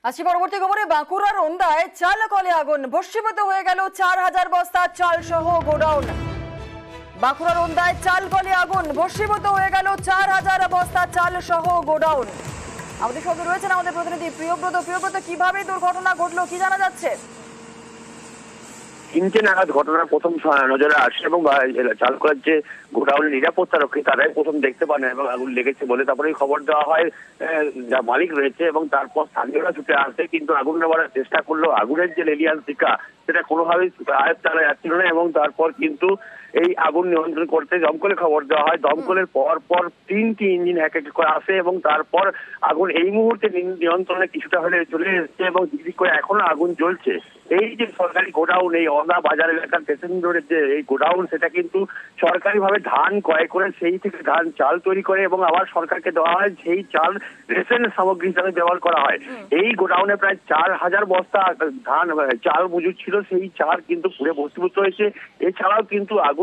আসি পরবর্তী খবরে। বাঁকুড়ার ওন্দায় চাল কলে আগুন, ভস্মীভূত হয়ে গেল 4000 বস্তা চাল সহ গোডাউন। বাঁকুড়ার ওন্দায় চাল কলে আগুন, ভস্মীভূত হয়ে গেল 4000 বস্তা চাল সহ গোডাউন। আমাদের সঙ্গে রয়েছেন আমাদের প্রতিনিধি প্রিয়ব্রত। প্রিয়ব্রত, কিভাবে দুর্ঘটনা ঘটলো, কি জানা যাচ্ছে? 3টে নাগাদ ঘটনার প্রথম নজরে আসে এবং চালকলের যে গোডাউনের নিরাপত্তা রক্ষী তারাই প্রথম দেখতে পান এবং আগুন লেগেছে বলে তারপরেই খবর দেওয়া হয় যা মালিক রয়েছে, এবং তারপর স্থানীয়রা ছুটে আসে, কিন্তু আগুন নেওয়ার চেষ্টা করলেও আগুনের যে লেলিয়ান শিখা সেটা কোনোভাবেই আয়ত্তে আনা যাচ্ছিল না। এবং তারপর কিন্তু এই আগুন নিয়ন্ত্রণ করতে দমকলে খবর দেওয়া হয়। দমকলের পর 3টি ইঞ্জিন এক এক করে আসে এবং তারপর আগুন এই মুহূর্তে নিয়ন্ত্রণে কিছুটা হলে চলে এসেছে এবং দিক করে এখনো আগুন জ্বলছে। এই যে সরকারি গোডাউন, এই অদা বাজার এলাকার স্টেশন রোডের যে এই গোডাউন, সেটা কিন্তু সরকারিভাবে ধান ক্রয় করে সেই থেকে ধান চাল তৈরি করে এবং আবার সরকারকে দেওয়া হয়, সেই চাল রেশন সামগ্রী হিসাবে ব্যবহার করা হয়। এই গোডাউনে প্রায় 4000 বস্তা ধান চাল মজুদ ছিল, সেই চাল কিন্তু পুরো ভস্মীভূত হয়েছে। এছাড়াও কিন্তু আগুন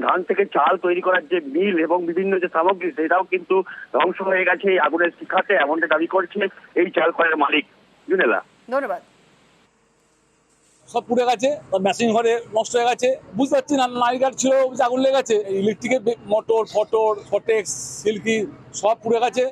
ধান থেকে চাল তৈরি করার যে মিল এবং বিভিন্ন যে সামগ্রী সেটাও কিন্তু ধ্বংস হয়ে গেছে এই আগুনের শিখাতে, এমনটা দাবি করছে এই চাল কলের মালিক। জুনেলা, ধন্যবাদ। সব পুড়ে গেছে, মেশিন ঘরে নষ্ট হয়ে গেছে, বুঝতে পারছি না। নাইগার ছিল, আগুন লেগে গেছে। ইলেকট্রিকের মোটর ফটেক্স সিল্কি সব পুড়ে গেছে।